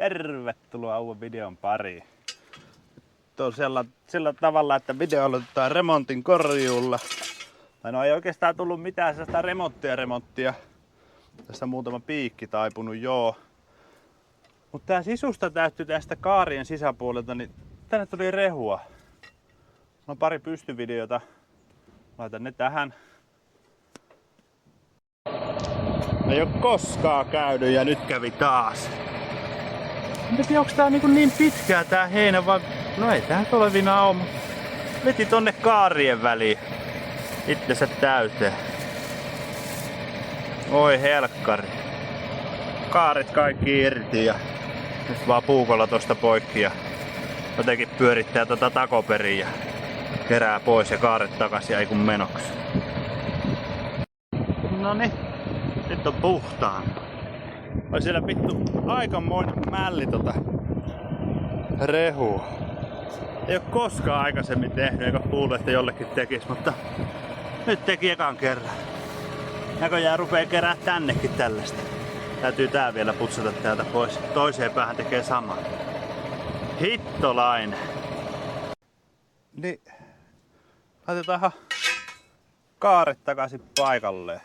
Tervetuloa uuden videon pariin. On sillä tavalla, että video aloitetaan remontin korjuulla. No ei oikeastaan tullut mitään sellaista remonttia. Tässä muutama piikki taipunut joo. Mutta tää sisusta täyttyi tästä kaarien sisäpuolelta, niin tänne tuli rehua. On pari pystyvideota. Laitan ne tähän. Ei oo koskaan käynyt ja nyt kävi taas. En tiedä, onks tää niin pitkää tää heinä vai... No ei tää olevina oo, mutta veti tonne kaarien väliin itsensä täyteen. Oi helkkari. Kaaret kaikki irti ja nyt vaan puukolla tosta poikki ja jotenkin pyörittää tota takoperiin ja kerää pois ja kaaret takas ja ei kun menoksi. Noniin, nyt on puhtaan. On siellä vittu aikamoinen mälli rehua. Ei oo koskaan aikaisemmin tehnyt, eikä kuulu, että jollekin tekis, mutta nyt teki ekan kerran. Näköjään rupee kerää tännekin tällaista. Täytyy tää vielä putsata täältä pois. Toiseen päähän tekee sama. Hittolainen. Niin. Laitetaanhan kaaret takaisin paikalleen.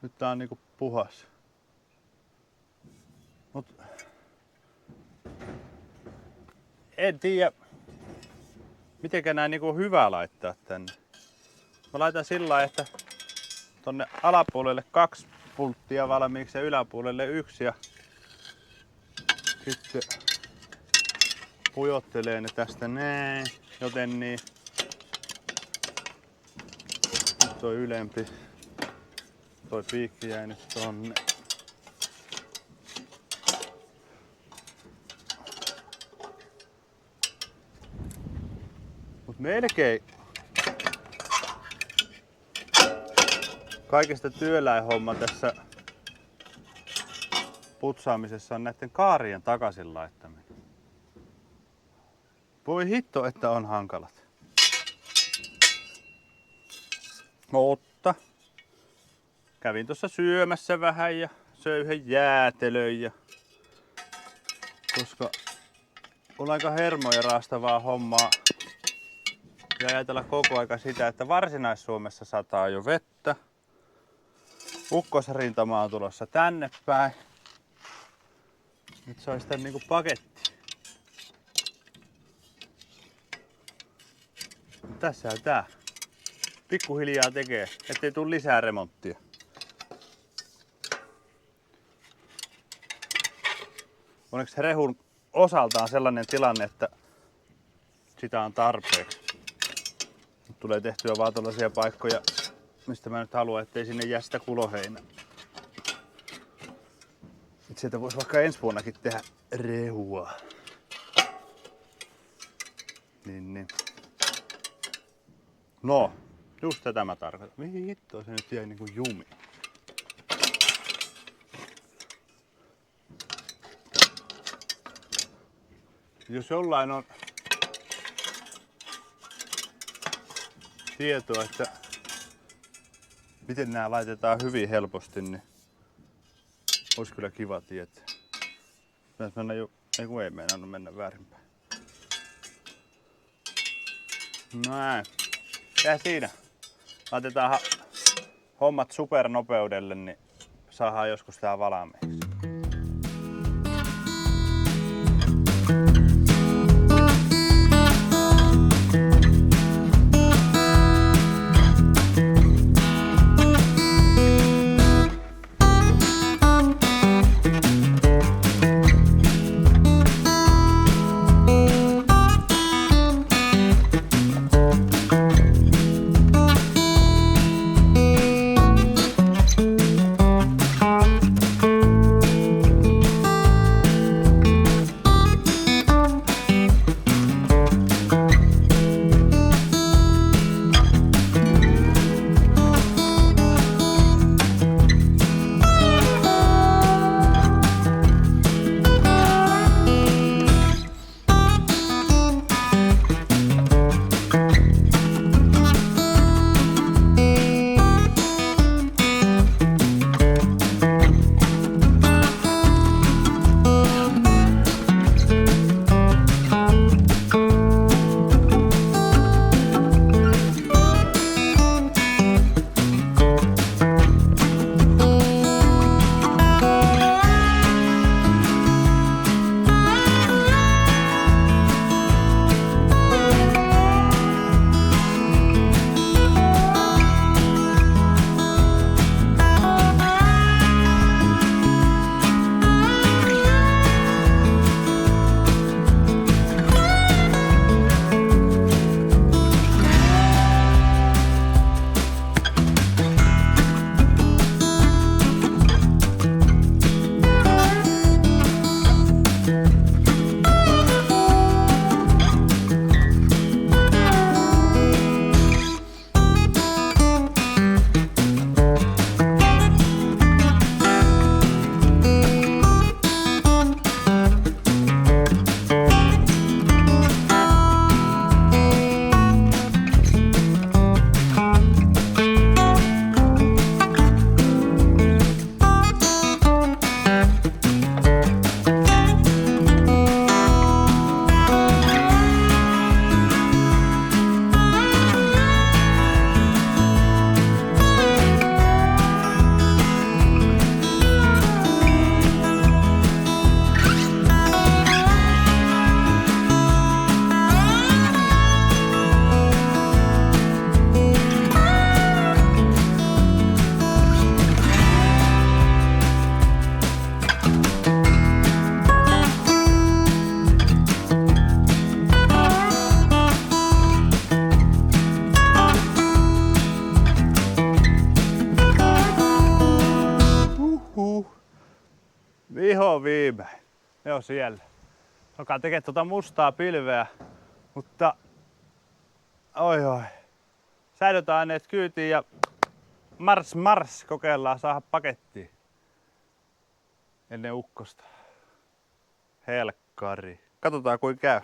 Nyt tää on niinku puhas. Mut en tiedä mitenkä nää niinku hyvä laittaa tänne. Mä laitan sillä lailla, että tonne alapuolelle 2 pulttia valmiiksi ja yläpuolelle 1 ja sitten pujottelee ne tästä näin, joten niin nyt toi ylempi, toi piikki jäi nyt tonne. Mut melkein kaikista työläinhomma tässä putsaamisessa on näiden kaarien takaisin laittaminen. Voi hitto, että on hankalat. Mutta kävin tuossa syömässä vähän ja söin yhden jäätelön ja koska on aika hermoja raastavaa hommaa ja ajatella koko aika sitä, että Varsinais-Suomessa sataa jo vettä. Ukkosrintama on tulossa tänne päin. Nyt sai sitä niinku paketti. Tässähän tää pikkuhiljaa tekee, ettei tule lisää remonttia. Onneksi rehun osaltaan sellainen tilanne, että sitä on tarpeeksi. Nyt tulee tehtyä vaan tällaisia paikkoja, mistä mä nyt haluan, ettei sinne jää sitä kuloheinää. Nyt sieltä voisi vaikka ensi vuonnakin tehdä rehua. Niin. No, just tätä mä tarkoitan. Mihin hittoa se nyt jäi niinku jumi? Jos jollain on tietoa, että miten nämä laitetaan hyvin helposti, niin olisi kyllä kiva tietää. Pitäisi mennä jo... ei meinannut mennä väärinpäin. Näin. Ja siinä. Laitetaan hommat supernopeudelle, niin saadaan joskus tää valmiiksi. Viho viimein. Ne on siellä. Alkaa tekee tuota mustaa pilveä, mutta oi. Säilötaineet kyytiin ja mars kokeillaan saada pakettiin. Ennen ukkosta. Helkkari. Katsotaan kuin käy.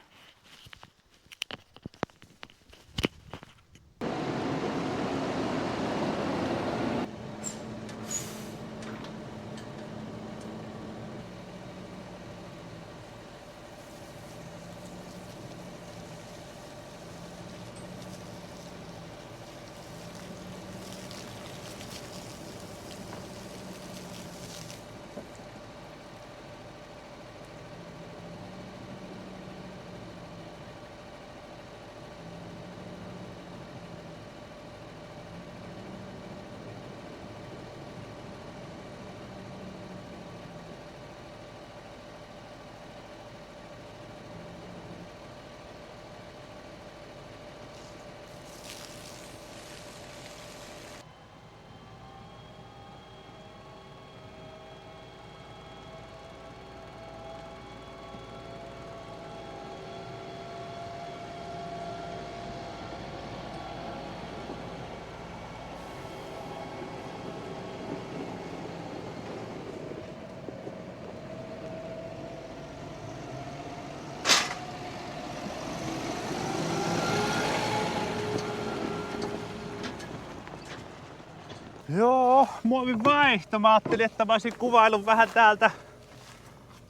Joo, muovin vaihto. Mä ajattelin, että mä olisin kuvaillut vähän täältä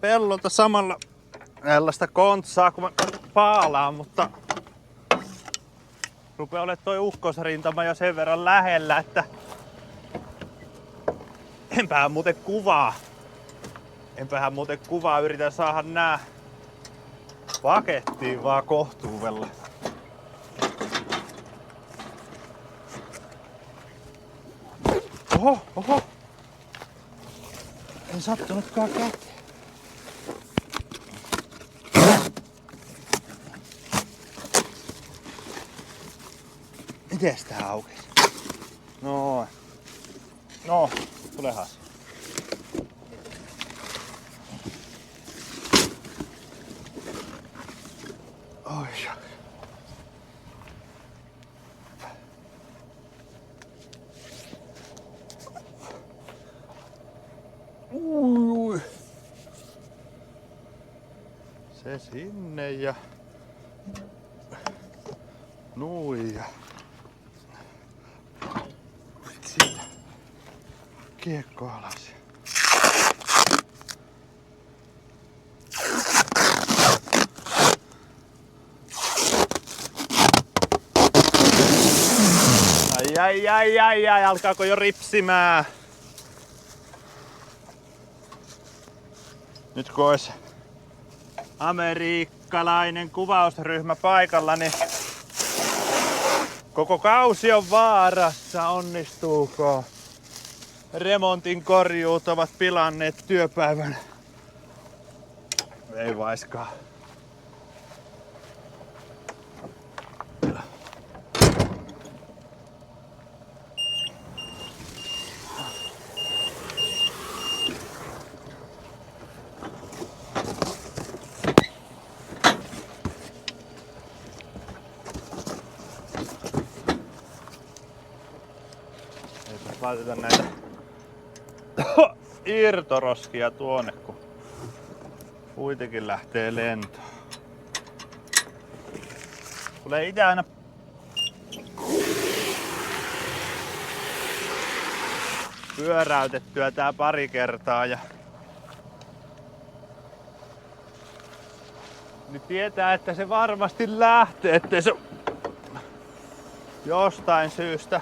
pellolta samalla tällaista kontsaa kun mä paalaan, mutta rupeaa olemaan toi ukkosrintama jo sen verran lähellä, että enpähän muuten kuvaa. Yritän saada nää pakettiin vaan kohtuudella. Oho. En sattunutkaan käteen. Mites tää aukesi? No, tulehas. Oi. Ui. Se sinne ja nuija. Siitä kiekko alas. Ai, alkaako jo ripsimään? Nyt kun olisi amerikkalainen kuvausryhmä paikalla, niin koko kausi on vaarassa. Onnistuuko? Remontin korjuut ovat pilanneet työpäivän. Ei vaiskaan. Laitetaan näitä irtoroskia tuonne, kun kuitenkin lähtee lentoon. Tulee itse aina pyöräytettyä tää pari kertaa ja niin tietää, että se varmasti lähtee, ettei se jostain syystä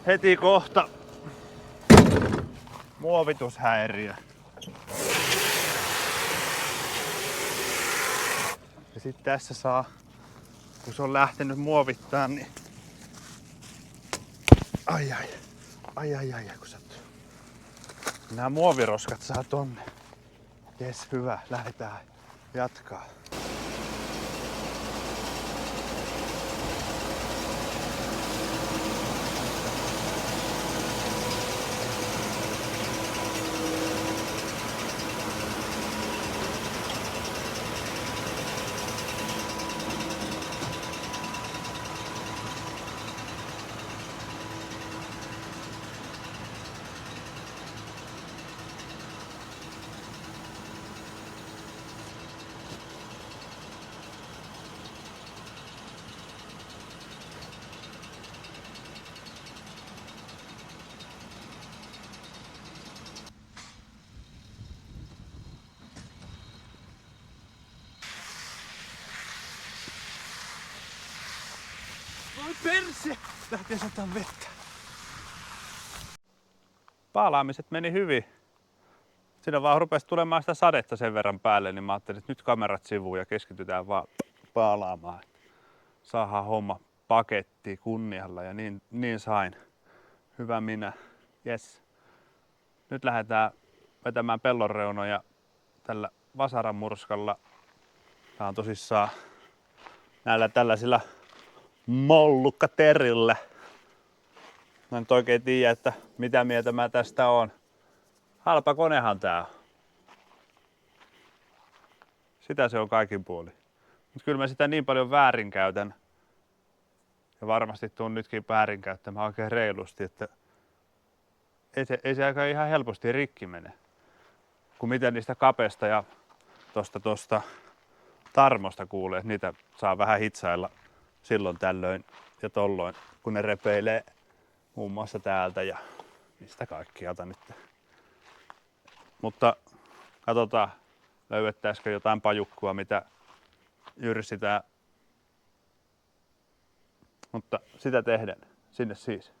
heti kohta muovitushäiriö. Ja sitten tässä saa, kun se on lähtenyt muovittaa, niin ai kun sattuu. Nämä muoviroskat saa tonne. Jes, hyvä, lähdetään jatkaa. Se lähtee sataa vettä. Paalaamiset meni hyvin. Siinä vaan rupesi tulemaan sitä sadetta sen verran päälle, niin mä ajattelin, että nyt kamerat sivuun ja keskitytään vaan paalaamaan. Saadaan homma pakettiin kunnialla ja niin sain. Hyvä minä. Yes. Nyt lähdetään vetämään pellonreunoja tällä vasaramurskalla. Tää on tosissaan näillä tällaisilla mollukkaterillä. Mä en oikein tiedä, että mitä mieltä mä tästä on. Halpa konehan tää on. Sitä se on kaikin puolin. Mutta kyllä mä sitä niin paljon väärinkäytän. Ja varmasti tuun nytkin väärinkäyttämään oikein reilusti, että ei se aika ihan helposti rikki mene. Kun miten niistä kapesta ja tosta tarmosta kuulee, että niitä saa vähän hitsailla silloin tällöin ja tolloin, kun ne repeilee muun muassa täältä ja mistä kaikkialta nyt. Mutta katsotaan, löydettäisikö jotain pajukkua, mitä jyrsitään. Mutta sitä tehdään. Sinne siis.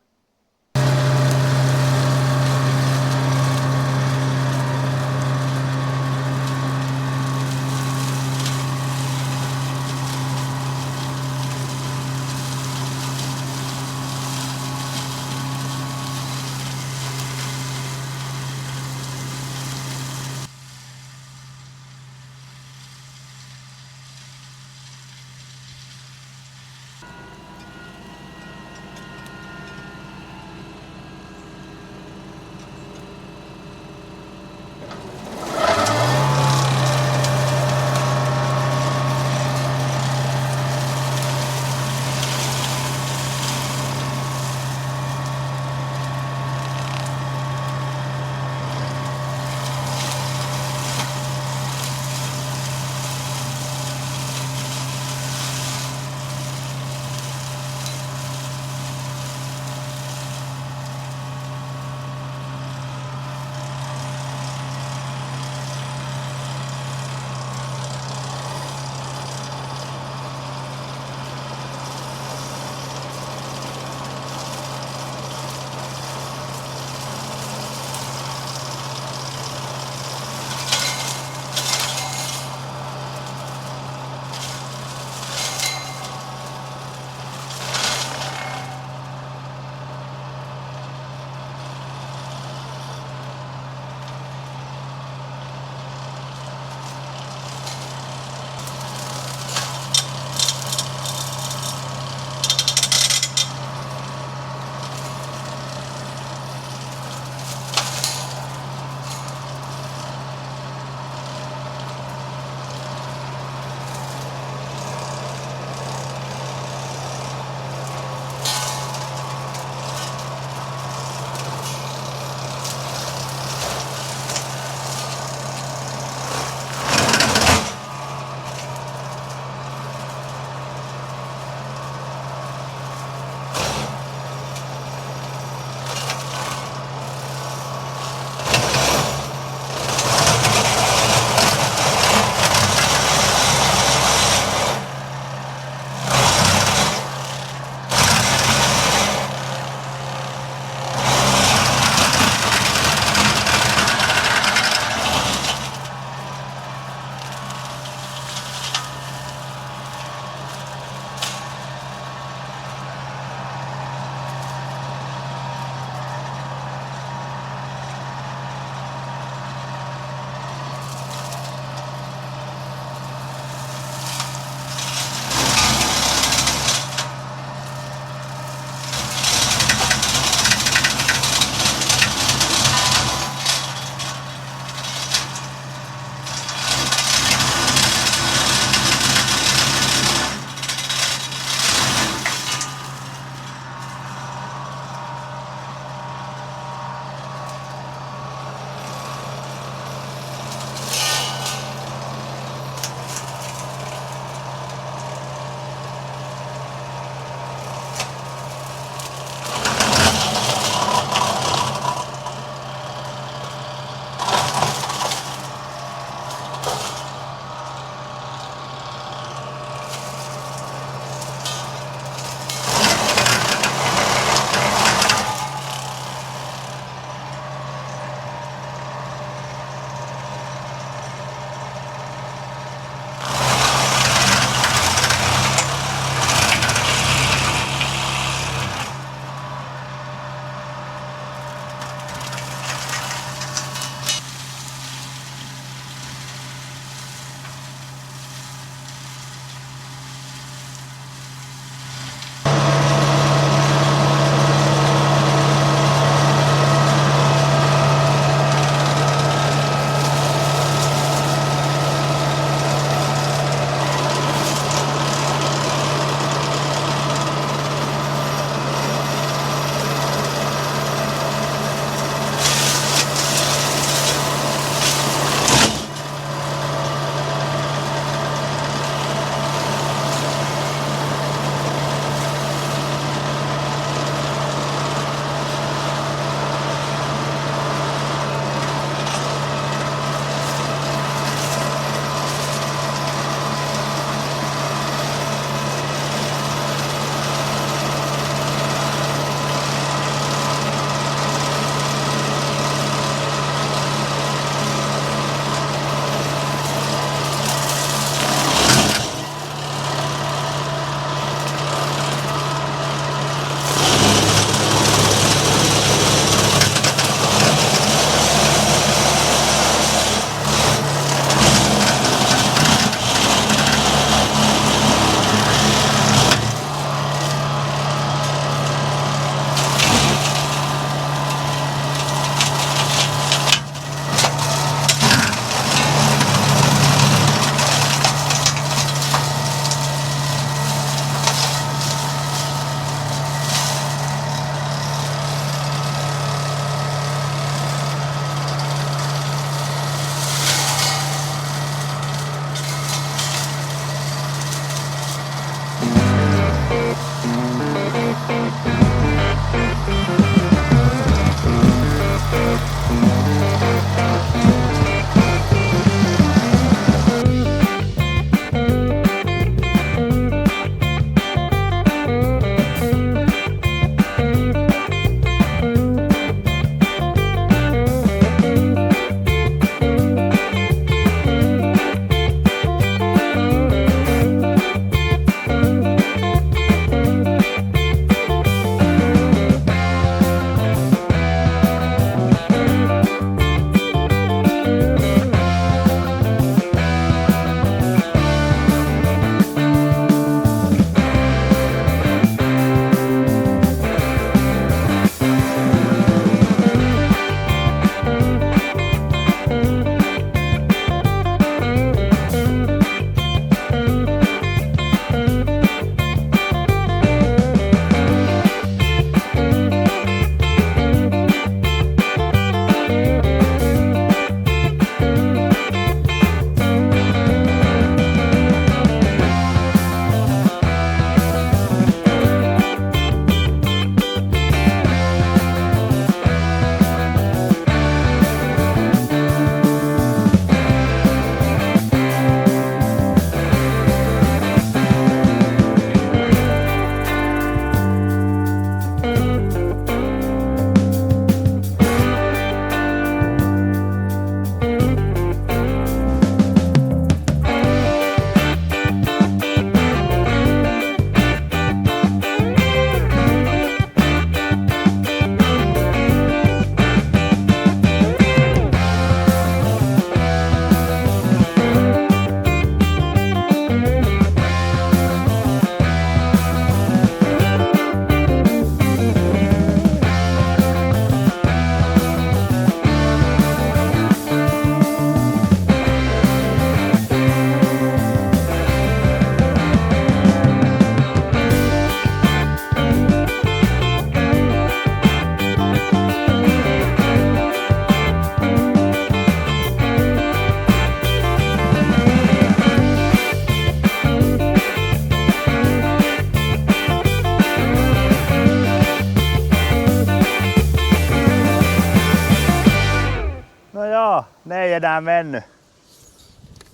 Ne ei enää mennyt.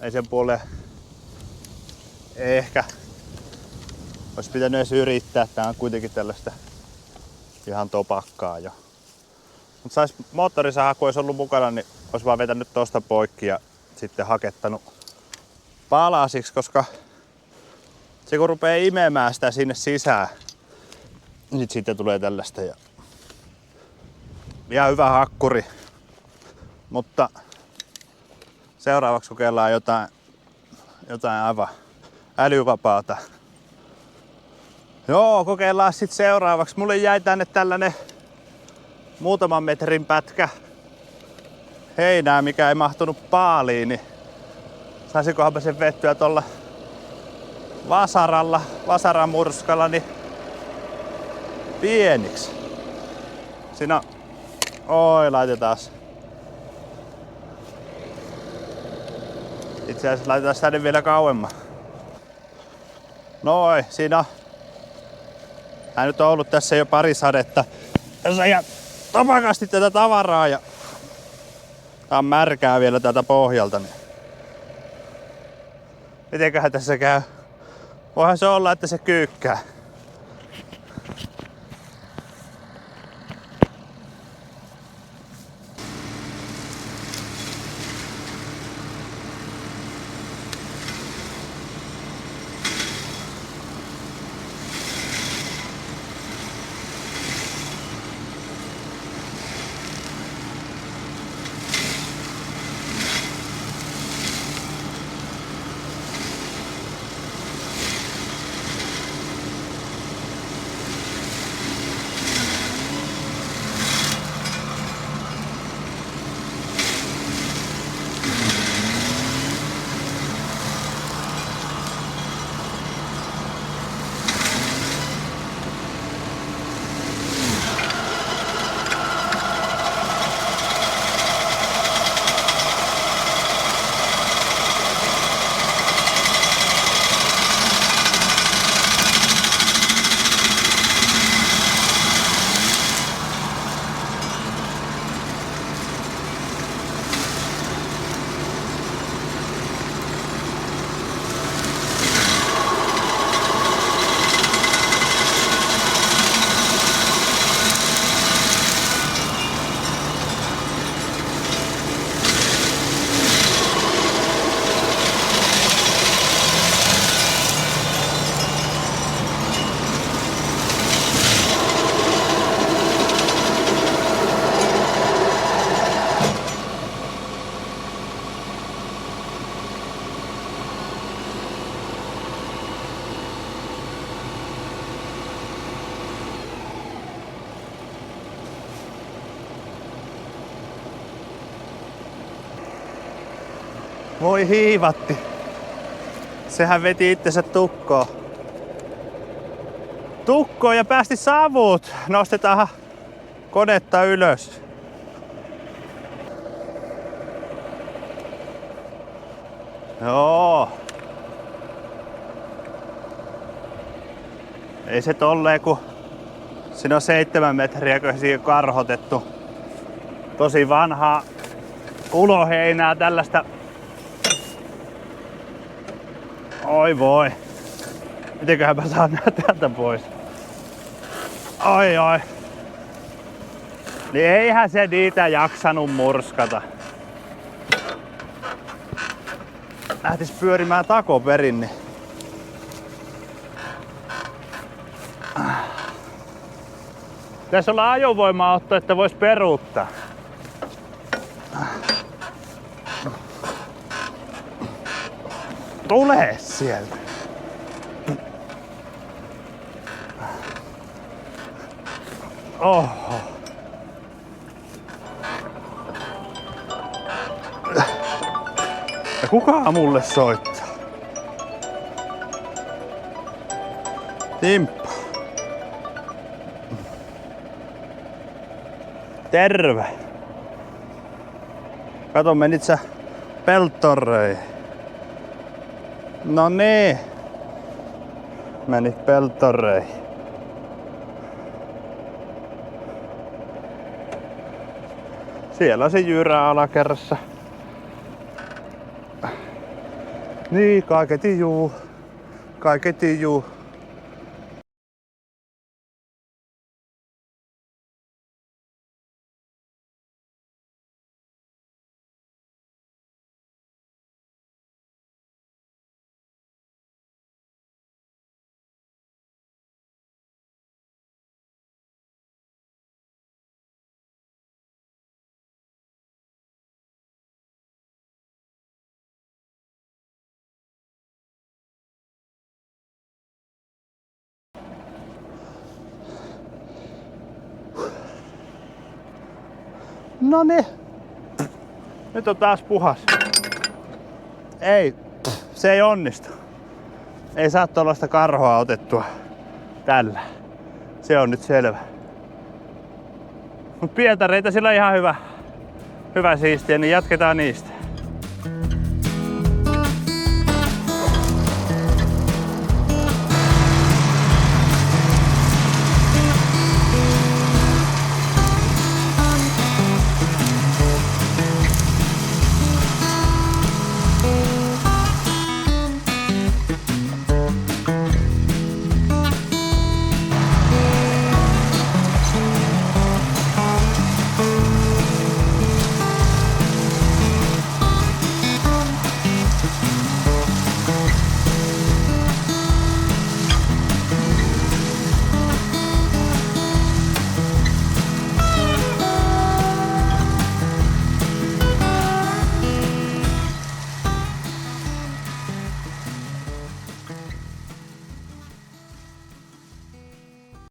Ei sen puoleen ehkä olisi pitänyt edes yrittää. Tää on kuitenkin tällaista ihan topakkaa jo. Mut sais moottorisaha, kun olisi ollut mukana, niin olisi vaan vetänyt tosta poikki ja sitten hakettanut palasiksi, koska se kun rupee imemään sitä sinne sisään, niin sitten tulee tällaista. Ja ihan hyvä hakkuri. Mutta seuraavaksi kokeillaan jotain aivan älyvapaata. Joo, kokeillaan sitten seuraavaksi. Mulle jäi tänne tällainen muutaman metrin pätkä heinää, mikä ei mahtunut paaliin, niin saisinkohan sen vettyä tuolla vasaramurskalla niin pieniksi. Siinä laitetaan. Itse asiassa laitetaan tänne vielä kauemmas. Noin, siinä on. Tää nyt on ollut tässä jo pari sadetta. Tässä on ihan topakasti tätä tavaraa ja tää on märkää vielä täältä pohjalta. Niin. Mitenköhän tässä käy? Voihan se olla, että se kyykkää. Voi hiivatti. Sehän veti itsensä tukkoon. Tukkoon ja päästi savut. Nostetaan konetta ylös. Joo. Ei se tolleen, kun siinä on 7 metriä, kun siihen karhotettu. Tosi vanhaa uloheinää tällaista. Oi voi. Mitenköhän mä saan nää täältä pois? Oi. Niin eihän se niitä jaksanut murskata. Lähtis pyörimään takoperin, niin tässä ollaan ajovoimaotto, että vois peruuttaa. Tule sieltä. Oho. Ja kuka mulle soittaa? Timppa. Terve. Kato, menit sä Peltorreihin? No niin. Menit Peltorreihin. Siellä on se jyrä alakerrassa. Niin, kaiketi juu. Noniin. Nyt on taas puhas. Ei, se ei onnistu. Ei saa tuollaista karhoa otettua tällä. Se on nyt selvä. Mut pientareita sillä on ihan hyvä siistiä, niin jatketaan niistä.